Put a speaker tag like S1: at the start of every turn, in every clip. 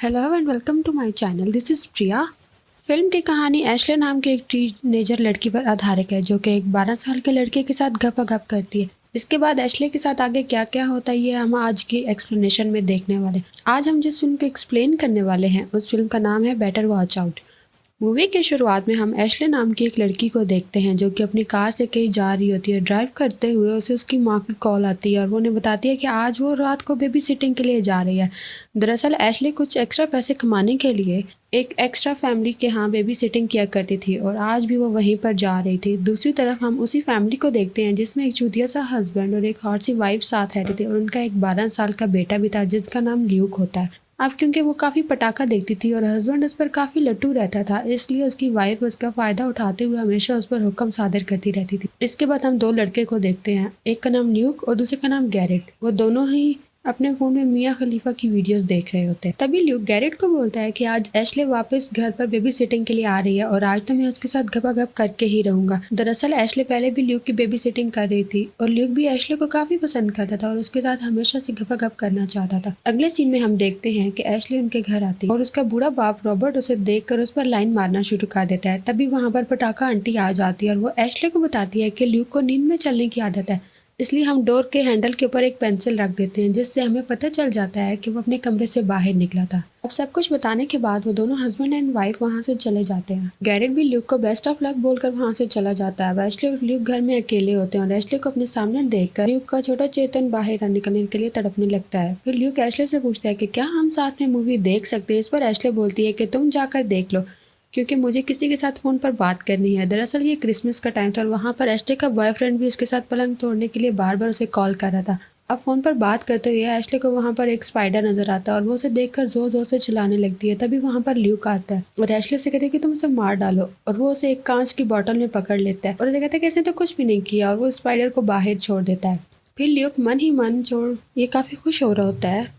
S1: Hello and welcome to my channel. This is Priya. Film की कहानी Ashleigh नाम की एक टीनेजर लड़की पर आधारित है जो कि एक 12 साल के लड़के के साथ गपागप करती है। इसके बाद एश्ले के साथ आगे क्या क्या होता है ये हम आज की एक्सप्लेनेशन में देखने वाले। आज हम जिस फिल्म को एक्सप्लेन करने वाले हैं उस फिल्म का नाम है बेटर वॉच आउट। मूवी की शुरुआत में हम एश्ले नाम की एक लड़की को देखते हैं जो कि अपनी कार से कहीं जा रही होती है। ड्राइव करते हुए उसे उसकी माँ की कॉल आती है और वो उन्हें बताती है कि आज वो रात को बेबी सिटिंग के लिए जा रही है। दरअसल एश्ले कुछ एक्स्ट्रा पैसे कमाने के लिए एक एक्स्ट्रा फैमिली के यहाँ बेबी सिटिंग किया करती थी और आज भी वो वहीं पर जा रही थी। दूसरी तरफ हम उसी फैमिली को देखते हैं जिसमें एक चूतिया सा हस्बैंड और एक हॉट सी वाइफ साथ रहते थे और उनका एक 12 साल का बेटा भी था जिसका नाम ल्यूक होता है। अब क्योंकि वो काफ़ी पटाखा देखती थी और हस्बैंड उस पर काफ़ी लट्टू रहता था, इसलिए उसकी वाइफ उसका फ़ायदा उठाते हुए हमेशा उस पर हुक्म सादर करती रहती थी। इसके बाद हम दो लड़के को देखते हैं, एक का नाम ल्यूक और दूसरे का नाम गैरेट। वो दोनों ही अपने फ़ोन में मियाँ खलीफा की वीडियोस देख रहे होते हैं। तभी ल्यूक गैरेट को बोलता है कि आज एश्ले वापस घर पर बेबी सिटिंग के लिए आ रही है और आज तो मैं उसके साथ गपागप करके ही रहूंगा। दरअसल एश्ले पहले भी ल्यूक की बेबी सिटिंग कर रही थी और ल्यूक भी एश्ले को काफी पसंद करता था और उसके साथ हमेशा से गपागप करना चाहता था। अगले सीन में हम देखते हैं कि एश्ले उनके घर आती है और उसका बूढ़ा बाप रॉबर्ट उसे देखकर उस पर लाइन मारना शुरू कर देता है। तभी वहाँ पर पटाखा आंटी आ जाती है और वो एश्ले को बताती है कि ल्यूक को नींद में चलने की आदत है, इसलिए हम डोर के हैंडल के ऊपर एक पेंसिल रख देते हैं जिससे हमें पता चल जाता है कि वो अपने कमरे से बाहर निकला था। अब सब कुछ बताने के बाद वो दोनों हस्बैंड एंड वाइफ वहाँ से चले जाते हैं। गैरेट भी ल्यूक को बेस्ट ऑफ लक बोलकर वहाँ से चला जाता है। एश्ले और ल्यूक घर में अकेले होते हैं और एश्ले को अपने सामने देखकर ल्यूक का छोटा चेतन बाहर निकलने के लिए तड़पने लगता है। फिर ल्यूक एश्ले से पूछता है कि क्या हम साथ में मूवी देख सकते हैं। इस पर एश्ले बोलती है कि तुम जाकर देख लो क्योंकि मुझे किसी के साथ फ़ोन पर बात करनी है। दरअसल ये क्रिसमस का टाइम था और वहाँ पर एश्ले का बॉयफ्रेंड भी उसके साथ पलंग तोड़ने के लिए बार बार उसे कॉल कर रहा था। अब फ़ोन पर बात करते हुए एश्ले को वहाँ पर एक स्पाइडर नजर आता है और वो उसे देखकर जोर जोर से चिल्लाने लगती है। तभी वहाँ पर ल्यूक आता है और एश्ले से कहते हैं कि तुम उसे मार डालो और वो उसे एक कांच की बोतल में पकड़ लेता है और उसे कहता है कि इसने तो कुछ भी नहीं किया और वो स्पाइडर को बाहर छोड़ देता है। फिर ल्यूक मन ही मन छोड़ ये काफ़ी खुश हो रहा होता है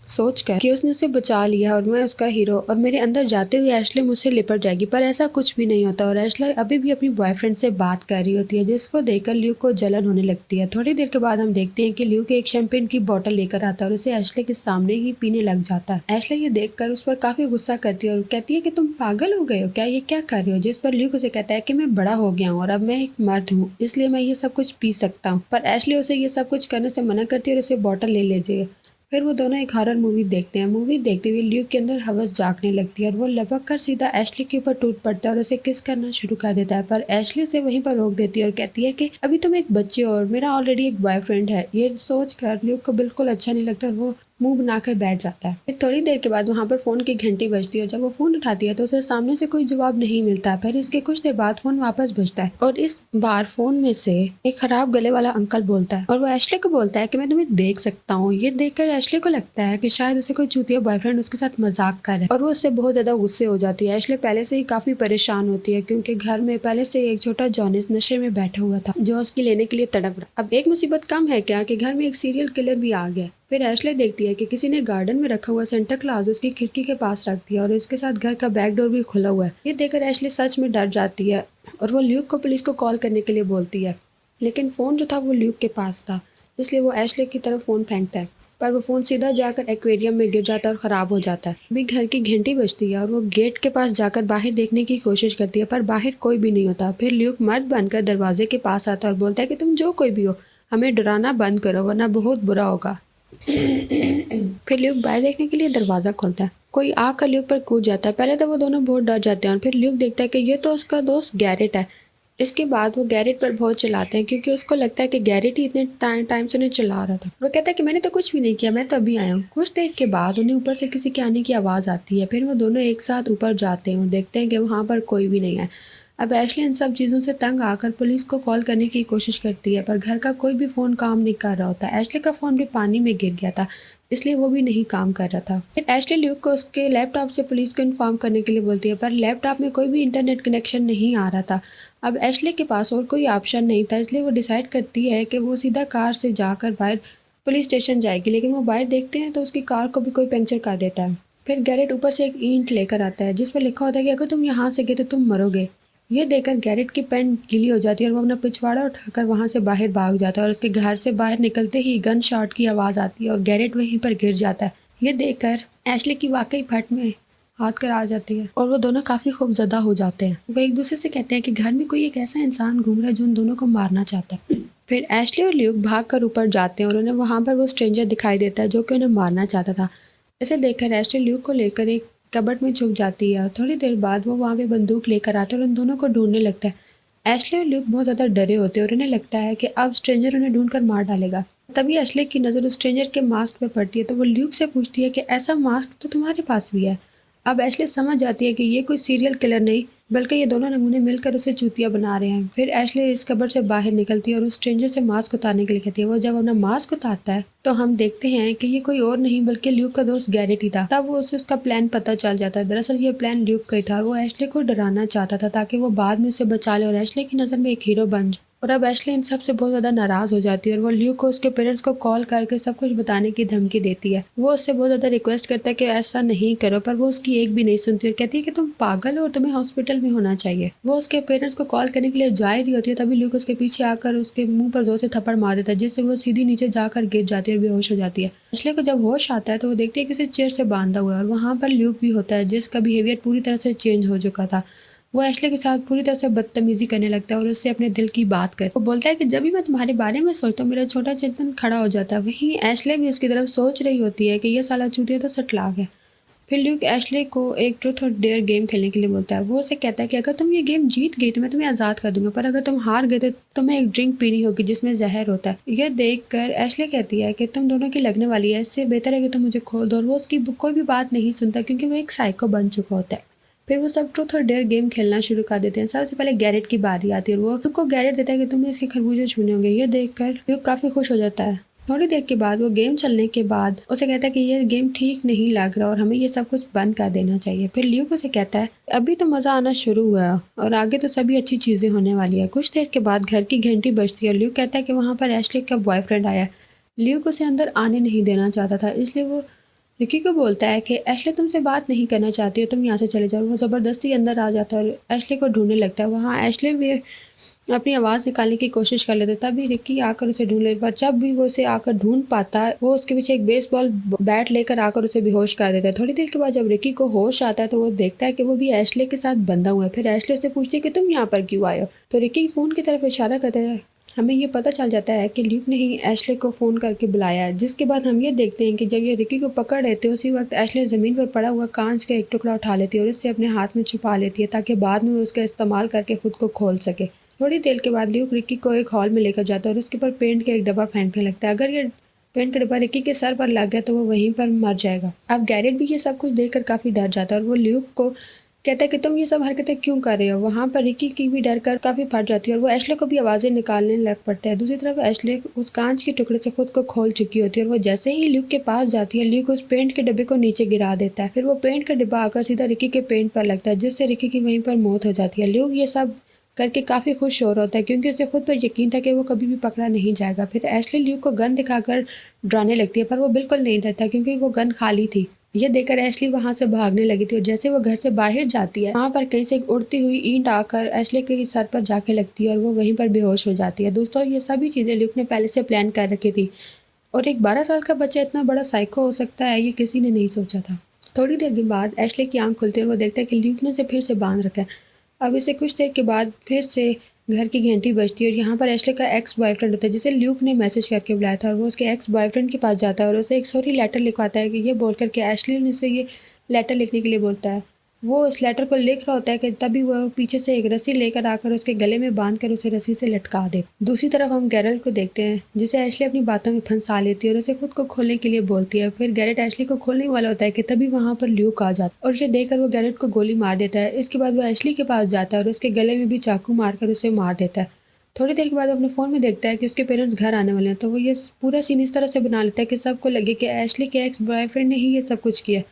S1: सोचकर कि उसने उसे बचा लिया और मैं उसका हीरो और मेरे अंदर जाते हुए एश्ले मुझसे लिपट जाएगी, पर ऐसा कुछ भी नहीं होता और एश्ले अभी भी अपनी बॉयफ्रेंड से बात कर रही होती है जिसको देखकर ल्यूक को जलन होने लगती है। थोड़ी देर के बाद हम देखते हैं कि ल्यूक एक शैंपेन की बोतल लेकर आता है और उसे एश्ले के सामने ही पीने लग जाता है। एश्ले ये देखकर उस पर काफी गुस्सा करती है और कहती है कि तुम पागल हो गए हो क्या, ये क्या कर रहे हो। जिस पर ल्यूक उसे कहता है कि मैं बड़ा हो गया हूँ और अब मैं एक मर्द हूँ इसलिए मैं ये सब कुछ पी सकता हूँ, पर एश्ले उसे ये सब कुछ करने से मना करती है और उसे बोतल ले लेती है। फिर वो दोनों एक हॉरर मूवी देखते हैं। मूवी देखते हुए ल्यूक के अंदर हवस जागने लगती है और वो लपक कर सीधा एश्ले के ऊपर टूट पड़ता है और उसे किस करना शुरू कर देता है, पर एश्ले उसे वहीं पर रोक देती है और कहती है कि अभी तुम एक बच्चे हो और मेरा ऑलरेडी एक बॉयफ्रेंड है। ये सोच कर ल्यूक को बिल्कुल अच्छा नहीं लगता और वो मुंह बनाकर बैठ जाता है। फिर थोड़ी देर के बाद वहाँ पर फोन की घंटी बजती है और जब वो फोन उठाती है तो उसे सामने से कोई जवाब नहीं मिलता। फिर इसके कुछ देर बाद फोन वापस बजता है और इस बार फोन में से एक खराब गले वाला अंकल बोलता है और वो एश्ले को बोलता है कि मैं तुम्हें देख सकता हूँ। ये देखकर एश्ले को लगता है कि शायद उसे कोई चूतिया बॉयफ्रेंड उसके साथ मजाक कर रहा है और वो उससे बहुत ज्यादा गुस्से हो जाती है। एश्ले पहले से ही काफी परेशान होती है क्योंकि घर में पहले से एक छोटा जॉनिस नशे में बैठा हुआ था जो उसकी लेने के लिए तड़प रहा। अब एक मुसीबत कम है क्या कि घर में एक सीरियल किलर भी आ गया। फिर एश्ले देखती है कि किसी ने गार्डन में रखा हुआ सेंटा क्लॉज उसकी खिड़की के पास रख दिया और इसके साथ घर का बैक डोर भी खुला हुआ है। ये देखकर एश्ले सच में डर जाती है और वो ल्यूक को पुलिस को कॉल करने के लिए बोलती है, लेकिन फोन जो था वो ल्यूक के पास था इसलिए वो एश्ले की तरफ फोन फेंकता है, पर वो फोन सीधा जाकर एक्वेरियम में गिर जाता है और खराब हो जाता है। अभी घर की घंटी बजती है और वो गेट के पास जाकर बाहर देखने की कोशिश करती है पर बाहर कोई भी नहीं होता। फिर ल्यूक मर्द बनकर दरवाजे के पास आता है और बोलता है कि तुम जो कोई भी हो हमें डराना बंद करो वरना बहुत बुरा होगा। फिर ल्यूक बाहर देखने के लिए दरवाजा खोलता है। कोई आकर ल्यूक पर कूद जाता है। पहले तो वो दोनों बहुत डर जाते हैं और फिर ल्यूक देखता है कि ये तो उसका दोस्त गैरेट है। इसके बाद वो गैरेट पर बहुत चिल्लाते हैं क्योंकि उसको लगता है कि गैरेट ही इतने टाइम से उन्हें चिल्ला रहा था। वो कहता है कि मैंने तो कुछ भी नहीं किया, मैं तो अभी आया हूँ। कुछ देर के बाद उन्हें ऊपर से किसी के आने की आवाज़ आती है। फिर वो दोनों एक साथ ऊपर जाते हैं और देखते हैं कि वहाँ पर कोई भी नहीं है। अब एश्ले इन सब चीज़ों से तंग आकर पुलिस को कॉल करने की कोशिश करती है पर घर का कोई भी फ़ोन काम नहीं कर रहा होता। एश्ले का फ़ोन भी पानी में गिर गया था इसलिए वो भी नहीं काम कर रहा था। फिर एश्ले ल्यूक को उसके लैपटॉप से पुलिस को इन्फॉर्म करने के लिए बोलती है पर लैपटॉप में कोई भी इंटरनेट कनेक्शन नहीं आ रहा था। अब एश्ले के पास और कोई ऑप्शन नहीं था इसलिए वो डिसाइड करती है कि वो सीधा कार से जाकर बाहर पुलिस स्टेशन जाएगी, लेकिन वो बाहर देखते हैं तो उसकी कार को भी कोई पंक्चर कर देता है। फिर गैरेट ऊपर से एक ईंट लेकर आता है जिस पर लिखा होता है कि अगर तुम यहाँ से गए तो तुम मरोगे। ये देखकर गैरेट की पैंट गीली हो जाती है और वो अपना पिछवाड़ा उठाकर वहां से बाहर भाग जाता है और उसके घर से बाहर निकलते ही गन शॉट की आवाज़ आती है और गैरेट वहीं पर गिर जाता है। ये देखकर एशली की वाकई फट में हाथ कर आ जाती है और वो दोनों काफी खौफजदा हो जाते हैं। वो एक दूसरे से कहते हैं कि घर में कोई एक ऐसा इंसान घूम रहा है जो उन दोनों को मारना चाहता है। फिर एशली और ल्यूक भाग कर ऊपर जाते हैं और उन्हें वहां पर वो स्ट्रेंजर दिखाई देता है जो कि उन्हें मारना चाहता था। इसे देखकर एशली ल्यूक को लेकर एक कबर्ड में छुप जाती है और थोड़ी देर बाद वो वहां पे बंदूक लेकर आता है और उन दोनों को ढूंढने लगता है। एशली और ल्यूक बहुत ज्यादा डरे होते हैं और उन्हें लगता है कि अब स्ट्रेंजर उन्हें ढूंढकर मार डालेगा। तभी एशली की नजर उस स्ट्रेंजर के मास्क पर पड़ती है तो वो ल्यूक से पूछती है कि ऐसा मास्क तो तुम्हारे पास भी है। अब एशली समझ जाती है कि ये कोई सीरियल किलर नहीं बल्कि ये दोनों नमूने मिलकर उसे चूतिया बना रहे हैं। फिर एशली इस कब्र से बाहर निकलती है और उस स्ट्रेंजर से मास्क उतारने के लिए कहती है। वो जब अपना मास्क उतारता है तो हम देखते हैं कि ये कोई और नहीं बल्कि ल्यूक का दोस्त गैरेट ही था। तब वो उसे उसका प्लान पता चल जाता है। दरअसल ये प्लान ल्यूक का ही था और वो एशली को डराना चाहता था ताकि वो बाद में उसे बचा ले और एशली की नजर में एक हीरो बन जाए। और अब एशली इन सब से बहुत ज्यादा नाराज हो जाती है और वो ल्यूक को उसके पेरेंट्स को कॉल करके सब कुछ बताने की धमकी देती है। वो उससे बहुत ज्यादा रिक्वेस्ट करता है कि ऐसा नहीं करो पर वो उसकी एक भी नहीं सुनती और कहती है कि तुम पागल हो और तुम्हें हॉस्पिटल में होना चाहिए। वो उसके पेरेंट्स को कॉल करने के लिए जा रही होती है तभी ल्यूक उसके पीछे आकर उसके मुंह पर जोर से थप्पड़ मार देता है जिससे वो सीधी नीचे जाकर गिर जाती है और बेहोश हो जाती है। एशली को जब होश आता है तो वो देखती है किसी चेयर से बांधा हुआ है और वहां पर ल्यूक भी होता है जिसका बिहेवियर पूरी तरह से चेंज हो चुका था। वो एशली के साथ पूरी तरह से बदतमीजी करने लगता है और उससे अपने दिल की बात कर। वो बोलता है कि जब भी मैं तुम्हारे बारे में सोचता हूँ मेरा छोटा चेतन खड़ा हो जाता है। वहीं एशली भी उसकी तरफ सोच रही होती है कि ये साला चूतिया तो सटलाक है। फिर ल्यूक एशली को एक ट्रूथ और डेयर गेम खेलने के लिए बोलता है। वो उसे कहता है कि अगर तुम ये गेम जीत गई तो मैं तुम्हें आजाद कर दूंगा पर अगर तुम हार गए तो तुम्हें एक ड्रिंक पीनी होगी जिसमें जहर होता है। यह देखकर एशली कहती है कि तुम दोनों की लगने वाली है, इससे बेहतर है कि तुम मुझे खोल दो। और वो उसकी कोई भी बात नहीं सुनता क्योंकि वो एक साइको बन चुका होता है। फिर वो सब ट्रूथ और डेयर गेम खेलना शुरू कर देते हैं। सबसे पहले गैरेट की बारी आती है और वो ल्यूक को गैरेट देता है कि तुम्हें इसके खरबूजे छूने होंगे। ये देखकर ल्यूक काफी खुश हो जाता है। थोड़ी देर के बाद वो गेम चलने के बाद उसे कहता है कि ये गेम ठीक नहीं लग रहा और हमें ये सब कुछ बंद कर देना चाहिए। फिर ल्यूक उसे कहता है अभी तो मजा आना शुरू हुआ है और आगे तो सभी अच्छी चीजें होने वाली है। कुछ देर के बाद घर की घंटी बजती है और ल्यूक कहता है कि वहां पर एशली का बॉयफ्रेंड आया है। ल्यूक उसे अंदर आने नहीं देना चाहता था इसलिए वो रिकी को बोलता है कि एशली तुमसे बात नहीं करना चाहती है, तुम यहाँ से चले जाओ। वो जबरदस्ती अंदर आ जाता है और एशली को ढूंढने लगता है। वहाँ एशली भी अपनी आवाज निकालने की कोशिश कर लेता है तभी रिकी आकर उसे ढूंढ लेता है। जब भी वो उसे आकर ढूंढ पाता है वो उसके पीछे एक बेसबॉल बैट लेकर आकर उसे बेहोश कर देता है। थोड़ी देर के बाद जब रिकी को होश आता है तो वो देखता है कि वो भी एशली के साथ बंधा हुआ है। फिर एशली से पूछती है कि तुम यहाँ पर क्यों आए हो। तो रिकी फोन की तरफ इशारा करता है। हमें ये पता चल जाता है कि ल्यूक ने ही एशली को फोन करके बुलाया है। जिसके बाद हम ये देखते हैं कि जब ये रिकी को पकड़ लेते हैं उसी वक्त एशली जमीन पर पड़ा हुआ कांच का एक टुकड़ा उठा लेती है और इसे अपने हाथ में छुपा लेती है ताकि बाद में उसका इस्तेमाल करके खुद को खोल सके। थोड़ी देर के बाद ल्यूक रिकी को एक हॉल में लेकर जाता है और उसके ऊपर पेंट का एक डब्बा फेंकने लगता है। अगर ये पेंट का डब्बा रिकी के सर पर लग गया तो वो वहीं पर मर जाएगा। अब गैरेट भी ये सब कुछ देखकर काफी डर जाता है और वो ल्यूक को कहता है कि तुम ये सब हरकतें क्यों कर रहे हो। वहां पर रिकी की भी डर कर काफी फट जाती है और वो एशले को भी आवाजें निकालने लग पड़ता है। दूसरी तरफ एशले उस कांच के टुकड़े से खुद को खोल चुकी होती है और वो जैसे ही ल्यूक के पास जाती है ल्यूक उस पेंट के डिब्बे को नीचे गिरा देता है। फिर वो पेंट का डिब्बा आकर सीधा रिकी के पेंट पर लगता है जिससे रिकी की वहीं पर मौत हो जाती है। ल्यूक ये सब करके काफी खुश हो रहा होता है क्योंकि उसे खुद पर यकीन था कि वो कभी भी पकड़ा नहीं जाएगा। फिर एशली ल्यूक को गन दिखाकर डराने लगती है पर वो बिल्कुल नहीं डरता क्योंकि वो गन खाली थी। ये देखकर एशली वहां से भागने लगी थी और जैसे वो घर से बाहर जाती है वहां पर कहीं से एक उड़ती हुई ईंट आकर एशली के सर पर जाके लगती है और वो वहीं पर बेहोश हो जाती है। दोस्तों ये सभी चीजें ल्यूक ने पहले से प्लान कर रखी थी और एक 12 साल का बच्चा इतना बड़ा साइको हो सकता है ये किसी ने नहीं सोचा था। थोड़ी देर के बाद एशली की आंख खुलती है और वो देखता है कि ल्यूक ने उसे फिर से बांध रखा है। अब इसे कुछ देर के बाद फिर से घर की घंटी बजती है और यहाँ पर एशली का एक्स बॉयफ्रेंड होता है जिसे ल्यूक ने मैसेज करके बुलाया था और वो उसके एक्स बॉयफ्रेंड के पास जाता है और उसे एक सॉरी लेटर लिखवाता है कि ये बोलकर के एशली ने उसे ये लेटर लिखने के लिए बोलता है। वो उस लेटर को लिख रहा होता है कि तभी वो पीछे से एक रस्सी लेकर आकर उसके गले में बांध कर उसे रस्सी से लटका दे। दूसरी तरफ हम गैरेट को देखते हैं जिसे एशली अपनी बातों में फंसा लेती है और उसे खुद को खोलने के लिए बोलती है। फिर गैरेट एशली को खोलने वाला होता है कि तभी वहां पर ल्यूक आ जाता है और ये देखकर वो गैरेट को गोली मार देता है। इसके बाद वो एशली के पास जाता है और उसके गले में भी चाकू मारकर उसे मार देता है। थोड़ी देर के बाद अपने फोन में देखता है कि उसके पेरेंट्स घर आने वाले हैं तो वो ये पूरा सीन इस तरह से बना लेता है कि सबको लगे कि एशली के एक्स बॉयफ्रेंड ने ही ये सब कुछ किया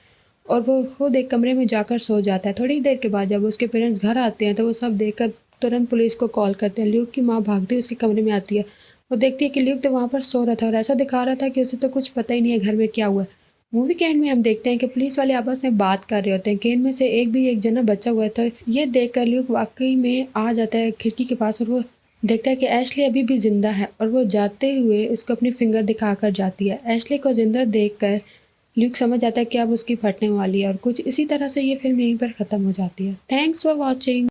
S1: और वो खुद एक कमरे में जाकर सो जाता है। थोड़ी देर के बाद जब उसके पेरेंट्स घर आते हैं तो वो सब देखकर तुरंत पुलिस को कॉल करते हैं। ल्यूक की माँ भागती उसके कमरे में आती है। वो देखती है कि ल्यूक तो वहां पर सो रहा था और ऐसा दिखा रहा था कि उसे तो कुछ पता ही नहीं है घर में क्या हुआ है। मूवी के एंड में हम देखते हैं कि पुलिस वाले आपस में बात कर रहे होते हैं कि इनमें से एक जना बच्चा हुआ था। ये देखकर ल्यूक वाकई में आ जाता है खिड़की के पास और वो देखता है कि एशली अभी भी जिंदा है और वो जाते हुए उसको अपनी फिंगर दिखाकर जाती है। एशली को जिंदा देखकर ल्यूक समझ जाता है कि अब उसकी फटने वाली है और कुछ इसी तरह से ये फिल्म यहीं पर ख़त्म हो जाती है। Thanks for watching.